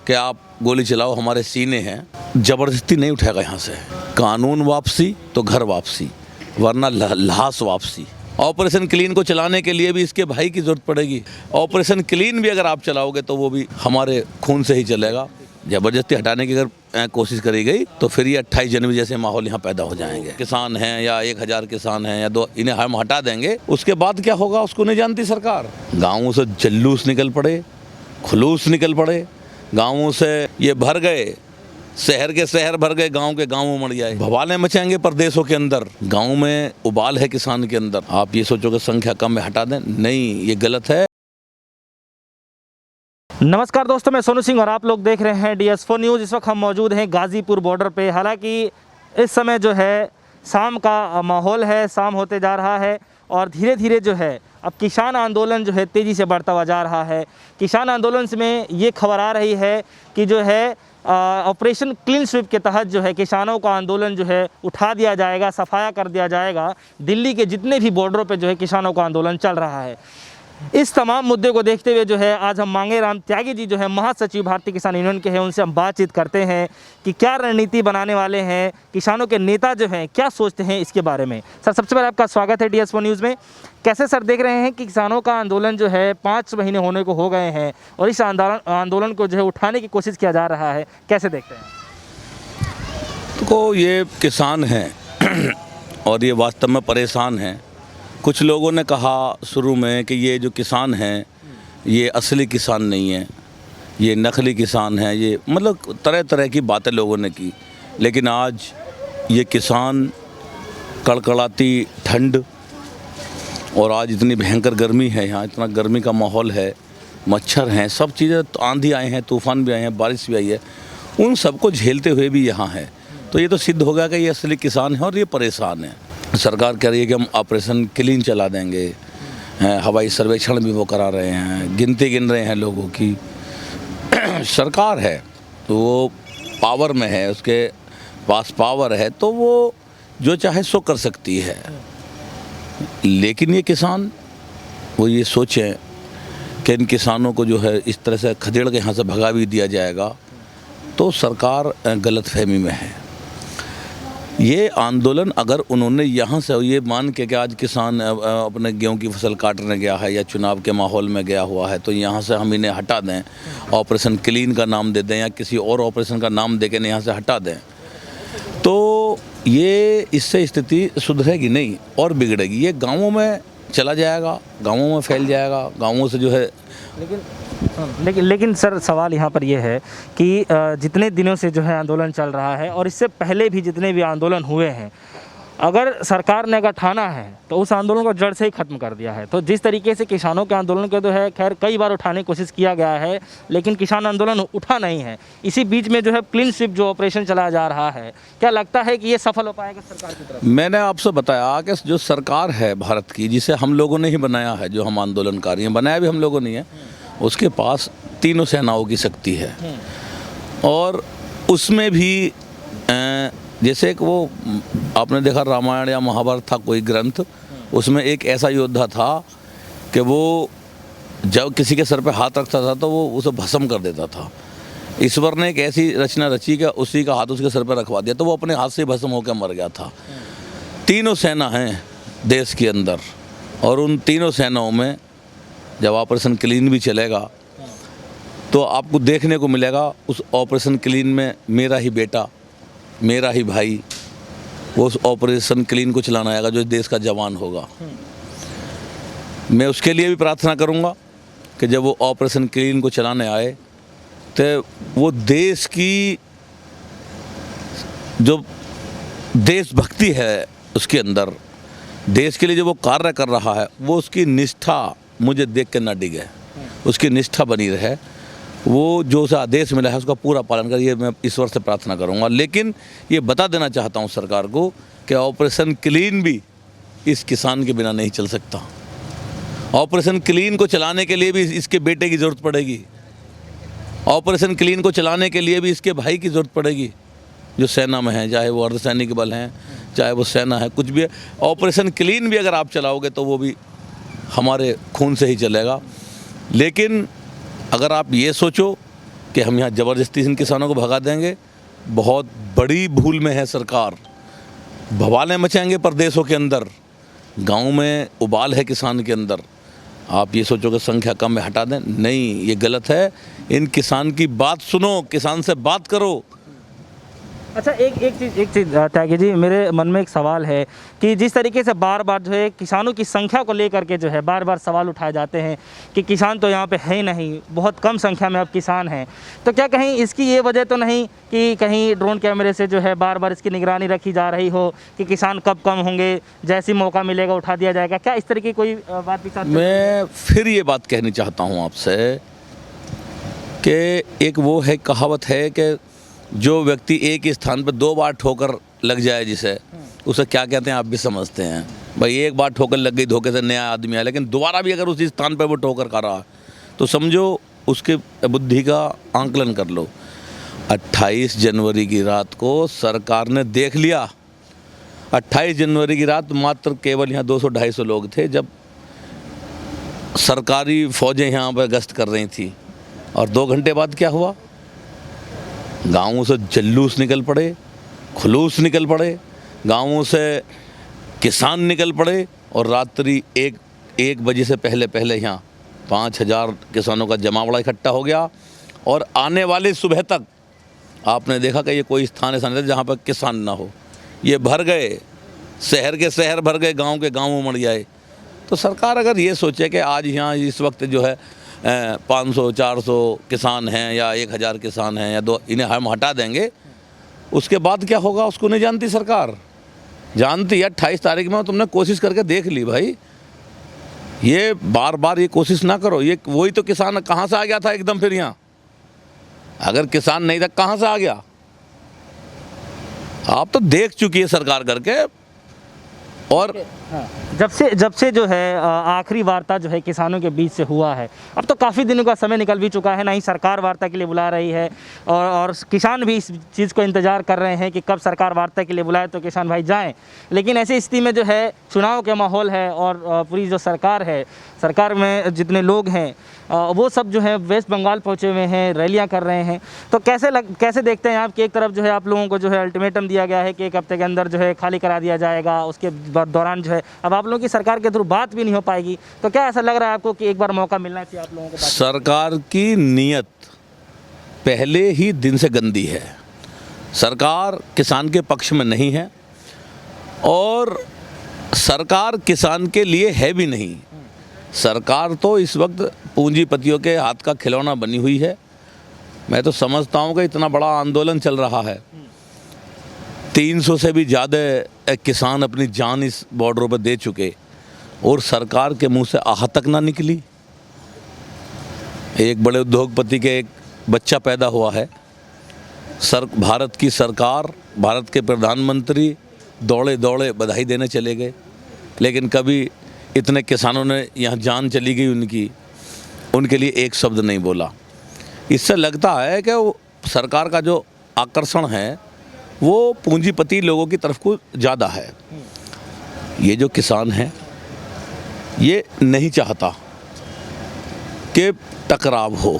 कि आप गोली चलाओ, हमारे सीने हैं, ज़बरदस्ती नहीं उठेगा यहाँ से। कानून वापसी तो घर वापसी, वरना लाश वापसी। ऑपरेशन क्लीन को चलाने के लिए भी इसके भाई की ज़रूरत पड़ेगी। ऑपरेशन क्लीन भी अगर आप चलाओगे तो वो भी हमारे खून से ही चलेगा। ज़बरदस्ती हटाने की अगर कोशिश करी गई तो फिर ये 28 जनवरी जैसे माहौल यहाँ पैदा हो जाएंगे। किसान हैं या 1000 किसान हैं या 2, इन्हें हम हटा देंगे, उसके बाद क्या होगा उसको नहीं जानती सरकार। गाँवों से जल्लूस निकल पड़े, खुलूस निकल पड़े, गाँवों से ये भर गए, शहर के शहर भर गए, गांव के गांव मर जाए, भवाले मचाएंगे प्रदेशों के अंदर। गांव में उबाल है किसान के अंदर। आप ये सोचो कि संख्या कम में हटा दें, नहीं, ये गलत है। नमस्कार दोस्तों, मैं सोनू सिंह और आप लोग देख रहे हैं DS4 न्यूज़। इस वक्त हम मौजूद हैं गाज़ीपुर बॉर्डर पे। हालांकि इस समय जो है शाम का माहौल है, शाम होते जा रहा है और धीरे धीरे जो है अब किसान आंदोलन जो है तेज़ी से बढ़ता हुआ जा रहा है। किसान आंदोलन में ये खबर आ रही है कि जो है ऑपरेशन क्लीन स्वीप के तहत जो है किसानों का आंदोलन जो है उठा दिया जाएगा, सफाया कर दिया जाएगा। दिल्ली के जितने भी बॉर्डरों पे जो है किसानों का आंदोलन चल रहा है। इस तमाम मुद्दे को देखते हुए जो है आज हम मांगेराम त्यागी जी जो है महासचिव भारतीय किसान यूनियन के हैं, उनसे हम बातचीत करते हैं कि क्या रणनीति बनाने वाले हैं, किसानों के नेता जो हैं क्या सोचते हैं इसके बारे में। सर, सबसे पहले आपका स्वागत है DS4 न्यूज़ में। कैसे सर देख रहे हैं कि किसानों का आंदोलन जो है 5 महीने होने को हो गए हैं और इस आंदोलन को जो है उठाने की कोशिश किया जा रहा है, कैसे देखते हैं? तो ये किसान हैं और ये वास्तव में परेशान हैं। कुछ लोगों ने कहा शुरू में कि ये जो किसान हैं ये असली किसान नहीं है, ये नकली किसान हैं, ये मतलब तरह तरह की बातें लोगों ने की। लेकिन आज ये किसान, कड़कड़ाती ठंड और आज इतनी भयंकर गर्मी है, यहाँ इतना गर्मी का माहौल है, मच्छर हैं, सब चीज़ें, आंधी आए हैं, तूफ़ान भी आए हैं, बारिश भी आई है, उन सबको झेलते हुए भी यहाँ है। तो ये तो सिद्ध हो गया कि ये असली किसान है और ये परेशान है। सरकार कह रही है कि हम ऑपरेशन क्लीन चला देंगे, हवाई सर्वेक्षण भी वो करा रहे हैं, गिनती गिन रहे हैं लोगों की। सरकार है तो वो पावर में है, उसके पास पावर है तो वो जो चाहे सो कर सकती है। लेकिन ये किसान, वो ये सोचें कि इन किसानों को जो है इस तरह से खदेड़ के यहाँ से भगा भी दिया जाएगा, तो सरकार गलतफहमी में है। ये आंदोलन अगर उन्होंने यहाँ से ये मान के कि आज किसान अपने गेहूं की फसल काटने गया है या चुनाव के माहौल में गया हुआ है तो यहाँ से हम इन्हें हटा दें, ऑपरेशन क्लीन का नाम दे दें या किसी और ऑपरेशन का नाम दे के यहाँ से हटा दें, तो ये इससे स्थिति सुधरेगी नहीं और बिगड़ेगी। ये गाँवों में चला जाएगा, गाँवों में फैल जाएगा, गाँवों से जो है। लेकिन सर, सवाल यहाँ पर यह है कि जितने दिनों से जो है आंदोलन चल रहा है और इससे पहले भी जितने भी आंदोलन हुए हैं, अगर सरकार ने अगर ठाना है तो उस आंदोलन को जड़ से ही ख़त्म कर दिया है। तो जिस तरीके से किसानों के आंदोलन को जो है खैर कई बार उठाने की कोशिश किया गया है, लेकिन किसान आंदोलन उठा नहीं है। इसी बीच में जो है क्लीन स्वीप जो ऑपरेशन चलाया जा रहा है, क्या लगता है कि ये सफल हो पाएगा सरकार की तरफ? मैंने आपसे बताया कि जो सरकार है भारत की, जिसे हम लोगों ने ही बनाया है, जो हम आंदोलनकारी हैं, बनाया भी हम लोगों ने है, उसके पास तीनों सेनाओं की शक्ति है। और उसमें भी जैसे कि वो आपने देखा रामायण या महाभारत था कोई ग्रंथ, उसमें एक ऐसा योद्धा था कि वो जब किसी के सर पे हाथ रखता था तो वो उसे भस्म कर देता था। ईश्वर ने एक ऐसी रचना रची कि उसी का हाथ उसके सर पे रखवा दिया तो वो अपने हाथ से भस्म होकर मर गया था। तीनों सेना हैं देश के अंदर और उन तीनों सेनाओं में जब ऑपरेशन क्लीन भी चलेगा तो आपको देखने को मिलेगा उस ऑपरेशन क्लीन में मेरा ही बेटा, मेरा ही भाई, वो उस ऑपरेशन क्लीन को चलाना आएगा, जो देश का जवान होगा। मैं उसके लिए भी प्रार्थना करूंगा कि जब वो ऑपरेशन क्लीन को चलाने आए तो वो देश की जो देशभक्ति है उसके अंदर, देश के लिए जो वो कार्य कर रहा है, वो उसकी निष्ठा मुझे देख के ना डिगे, उसकी निष्ठा बनी रहे, वो जो सा आदेश मिला है उसका पूरा पालन कर, ये मैं ईश्वर से प्रार्थना करूंगा। लेकिन ये बता देना चाहता हूं सरकार को कि ऑपरेशन क्लीन भी इस किसान के बिना नहीं चल सकता। ऑपरेशन क्लीन को चलाने के लिए भी इसके बेटे की ज़रूरत पड़ेगी, ऑपरेशन क्लीन को चलाने के लिए भी इसके भाई की ज़रूरत पड़ेगी, जो सेना में हैं, चाहे वो अर्धसैनिक बल हैं, चाहे वो सेना है, कुछ भी है। ऑपरेशन क्लीन भी अगर आप चलाओगे तो वो भी हमारे खून से ही चलेगा। लेकिन अगर आप ये सोचो कि हम यहाँ ज़बरदस्ती इन किसानों को भगा देंगे, बहुत बड़ी भूल में है सरकार। बवालें मचाएंगे प्रदेशों के अंदर, गाँव में उबाल है किसान के अंदर। आप ये सोचो कि संख्या कम है हटा दें, नहीं, ये गलत है। इन किसान की बात सुनो, किसान से बात करो। अच्छा, एक चीज़ त्यागी जी, मेरे मन में एक सवाल है कि जिस तरीके से बार बार जो है किसानों की संख्या को लेकर के जो है बार बार सवाल उठाए जाते हैं कि किसान तो यहाँ पे है ही नहीं, बहुत कम संख्या में अब किसान हैं, तो क्या कहीं इसकी ये वजह तो नहीं कि कहीं ड्रोन कैमरे से जो है बार बार इसकी निगरानी रखी जा रही हो कि किसान कब कम होंगे, जैसे मौका मिलेगा उठा दिया जाएगा? क्या इस तरह की कोई बात विचार? मैं फिर ये बात कहनी चाहता हूँ आपसे कि एक वो है, कहावत है कि जो व्यक्ति एक ही स्थान पर 2 बार ठोकर लग जाए, जिसे उसे क्या कहते हैं आप भी समझते हैं। भाई एक बार ठोकर लग गई धोखे से, नया आदमी आया, लेकिन दोबारा भी अगर उसी स्थान पर वो ठोकर खा रहा तो समझो उसके बुद्धि का आंकलन कर लो। 28 जनवरी की रात को सरकार ने देख लिया। 28 जनवरी की रात मात्र केवल यहाँ 200-250 लोग थे जब सरकारी फ़ौजें यहाँ पर गश्त कर रही थी, और 2 घंटे बाद क्या हुआ? गाँवों से जल्लूस निकल पड़े, खुलूस निकल पड़े, गाँवों से किसान निकल पड़े, और रात्रि 1 बजे से पहले यहाँ 5000 किसानों का जमावड़ा इकट्ठा हो गया। और आने वाली सुबह तक आपने देखा कि ये कोई स्थान ऐसा नहीं था जहाँ पर किसान ना हो। ये भर गए, शहर के शहर भर गए, गांव के गांव उमड़ जाए। तो सरकार अगर ये सोचे कि आज यहाँ इस वक्त जो है 500-400 किसान हैं या 1000 किसान हैं या 2, इन्हें हम हटा देंगे, उसके बाद क्या होगा उसको नहीं जानती सरकार। जानती है 28 तारीख में तुमने कोशिश करके देख ली भाई, ये बार बार ये कोशिश ना करो। ये वही तो किसान कहाँ से आ गया था एकदम फिर यहाँ? अगर किसान नहीं था कहाँ से आ गया? आप तो देख चुकी है सरकार करके। और जब से जो है आखिरी वार्ता जो है किसानों के बीच से हुआ है, अब तो काफ़ी दिनों का समय निकल भी चुका है, ना ही सरकार वार्ता के लिए बुला रही है, और किसान भी इस चीज़ को इंतज़ार कर रहे हैं कि कब सरकार वार्ता के लिए बुलाए तो किसान भाई जाएं। लेकिन ऐसी स्थिति में जो है चुनाव का माहौल है, और पूरी जो सरकार है, सरकार में जितने लोग हैं वो सब जो है वेस्ट बंगाल पहुँचे हुए हैं, रैलियाँ कर रहे हैं। तो कैसे देखते हैं आप कि एक तरफ जो है आप लोगों को जो है अल्टीमेटम दिया गया है कि 1 हफ्ते के अंदर जो है खाली करा दिया जाएगा, उसके दौरान जो है अब आप लोगों की सरकार के थ्रू बात भी नहीं हो पाएगी, तो क्या ऐसा लग रहा है आपको कि एक बार मौका मिलना चाहिए आप लोगों को? सरकार की नीयत पहले ही दिन से गंदी है। सरकार किसान के पक्ष में नहीं है, और सरकार किसान के लिए है भी नहीं। सरकार तो इस वक्त पूंजीपतियों के हाथ का खिलौना बनी हुई है। मैं तो समझता हूँ कि इतना बड़ा आंदोलन चल रहा है, 300 से भी ज़्यादा किसान अपनी जान इस बॉर्डरों पर दे चुके, और सरकार के मुंह से आह तक ना निकली। एक बड़े उद्योगपति के एक बच्चा पैदा हुआ है, भारत की सरकार, भारत के प्रधानमंत्री दौड़े दौड़े बधाई देने चले गए, लेकिन कभी इतने किसानों ने यहाँ जान चली गई उनके लिए एक शब्द नहीं बोला। इससे लगता है कि वो सरकार का जो आकर्षण है वो पूंजीपति लोगों की तरफ को ज़्यादा है। ये जो किसान है ये नहीं चाहता कि टकराव हो,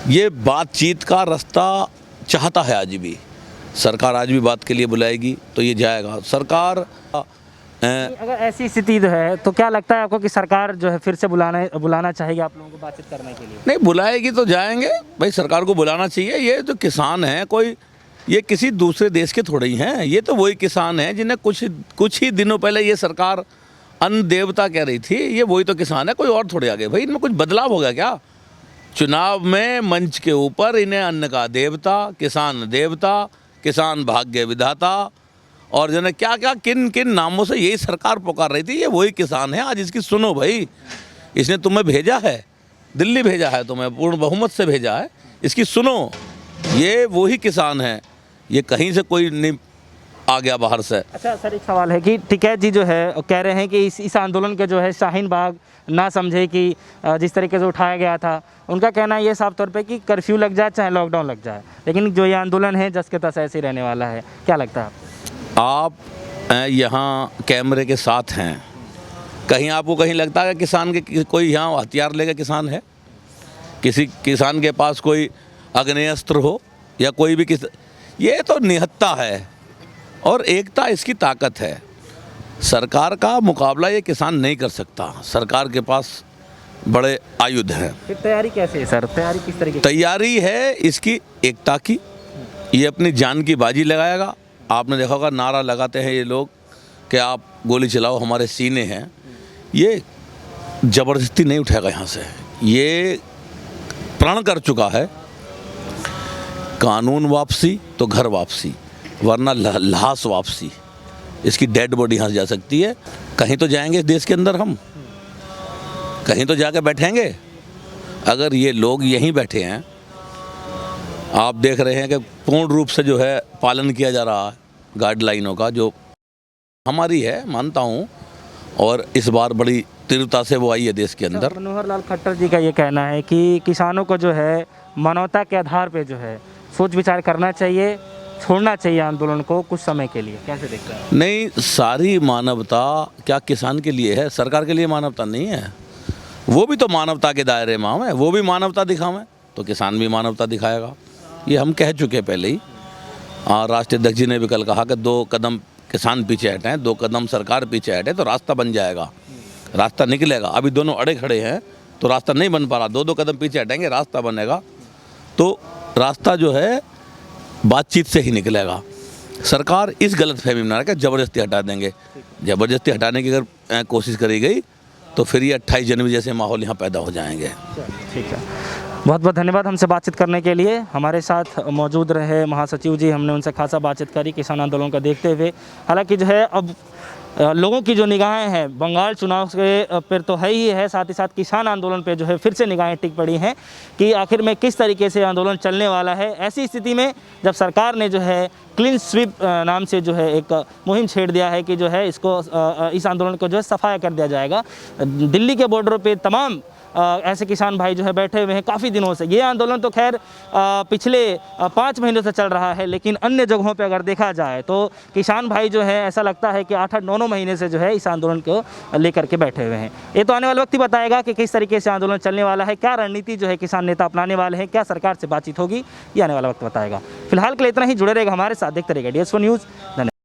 ये बातचीत का रास्ता चाहता है। आज भी सरकार आज भी बात के लिए बुलाएगी तो ये जाएगा। सरकार अगर ऐसी स्थिति जो है तो क्या लगता है आपको कि सरकार जो है फिर से बुलाना चाहेगी आप लोगों को बातचीत करने के लिए? नहीं, बुलाएगी तो जाएंगे भाई, सरकार को बुलाना चाहिए। ये जो किसान हैं कोई ये किसी दूसरे देश के थोड़े ही हैं, ये तो वही किसान हैं जिन्हें कुछ ही दिनों पहले ये सरकार अन्न देवता कह रही थी। ये वही तो किसान है, कोई और थोड़े आ गए भाई। इनमें कुछ बदलाव हो गया क्या? चुनाव में मंच के ऊपर इन्हें अन्न का देवता, किसान भाग्य विधाता और जो क्या क्या किन किन नामों से यही सरकार पुकार रही थी। ये वही किसान है। आज इसकी सुनो भाई, इसने तुम्हें भेजा है, दिल्ली भेजा है, तुम्हें पूर्ण बहुमत से भेजा है, इसकी सुनो। ये वही किसान है, ये कहीं से कोई नहीं आ गया बाहर से। अच्छा सर, एक सवाल है कि टिकैत जी जो है कह रहे हैं कि इस आंदोलन के जो है शाहीन बाग ना समझे कि जिस तरीके से उठाया गया था। उनका कहना है ये साफ तौर पे कि कर्फ्यू लग जाए चाहे लॉकडाउन लग जाए, लेकिन जो ये आंदोलन है जस के तस ऐसे ही रहने वाला है। क्या लगता है आप यहाँ कैमरे के साथ हैं, कहीं आपको कहीं लगता है किसान के कोई यहाँ हथियार लेकर किसान है? किसी किसान के पास कोई आग्नेयास्त्र हो या कोई भी किस, ये तो निहत्ता है और एकता इसकी ताकत है। सरकार का मुकाबला ये किसान नहीं कर सकता, सरकार के पास बड़े आयुध हैं। फिर तैयारी कैसे है सर, तैयारी किस तरीके की? तैयारी है इसकी एकता की, ये अपनी जान की बाजी लगाएगा। आपने देखा होगा नारा लगाते हैं ये लोग कि आप गोली चलाओ हमारे सीने हैं, ये ज़बरदस्ती नहीं उठाएगा यहाँ से, ये प्रण कर चुका है कानून वापसी तो घर वापसी, वरना लाश वापसी। इसकी डेड बॉडी यहाँ से जा सकती है, कहीं तो जाएंगे इस देश के अंदर, हम कहीं तो जाके बैठेंगे। अगर ये लोग यहीं बैठे हैं, आप देख रहे हैं कि पूर्ण रूप से जो है पालन किया जा रहा है गाइडलाइनों का, जो हमारी है मानता हूँ, और इस बार बड़ी तीव्रता से वो आई है देश के अंदर। मनोहर लाल खट्टर जी का ये कहना है कि किसानों को जो है मानवता के आधार पे जो है सोच विचार करना चाहिए, छोड़ना चाहिए आंदोलन को कुछ समय के लिए। कैसे देखते हैं? नहीं, सारी मानवता क्या किसान के लिए है, सरकार के लिए मानवता नहीं है। वो भी तो मानवता के दायरे में है, वो भी मानवता दिखावें तो किसान भी मानवता दिखाएगा। ये हम कह चुके पहले ही। राष्ट्रीय अध्यक्ष जी ने भी कल कहा कि 2 कदम किसान पीछे हटें, 2 कदम सरकार पीछे हटे तो रास्ता बन जाएगा, रास्ता निकलेगा। अभी दोनों अड़े खड़े हैं तो रास्ता नहीं बन पा रहा, 2 कदम पीछे हटेंगे रास्ता बनेगा। तो रास्ता जो है बातचीत से ही निकलेगा। सरकार इस गलतफहमी में ना रहे कि ज़बरदस्ती हटा देंगे। ज़बरदस्ती हटाने की अगर कोशिश करी गई तो फिर ये 28 जनवरी जैसे माहौल यहाँ पैदा हो जाएंगे। ठीक है, बहुत बहुत धन्यवाद हमसे बातचीत करने के लिए। हमारे साथ मौजूद रहे महासचिव जी, हमने उनसे खासा बातचीत करी किसान आंदोलन को देखते हुए। हालांकि जो है अब लोगों की जो निगाहें हैं बंगाल चुनाव के पर तो है ही है, साथ ही साथ किसान आंदोलन पे जो है फिर से निगाहें टिक पड़ी हैं कि आखिर में किस तरीके से आंदोलन चलने वाला है। ऐसी स्थिति में जब सरकार ने जो है क्लीन स्वीप नाम से जो है एक मुहिम छेड़ दिया है कि जो है इसको इस आंदोलन को जो है सफाया कर दिया जाएगा। दिल्ली के बॉर्डरों पे तमाम ऐसे किसान भाई जो है बैठे हुए हैं काफ़ी दिनों से। ये आंदोलन तो खैर पिछले 5 महीनों से चल रहा है, लेकिन अन्य जगहों पे अगर देखा जाए तो किसान भाई जो है ऐसा लगता है कि 8-8, 9-9 महीने से जो है इस आंदोलन को लेकर के बैठे हुए हैं। ये तो आने वाला वक्त ही बताएगा कि किस तरीके से आंदोलन चलने वाला है, क्या रणनीति जो है किसान नेता अपनाने वाले हैं, क्या सरकार से बातचीत होगी, ये आने वाला वक्त बताएगा। फिलहाल के लिए इतना ही। जुड़े रहेगा हमारे साथ, देखते रहेगा DS4 न्यूज़। धन्यवाद।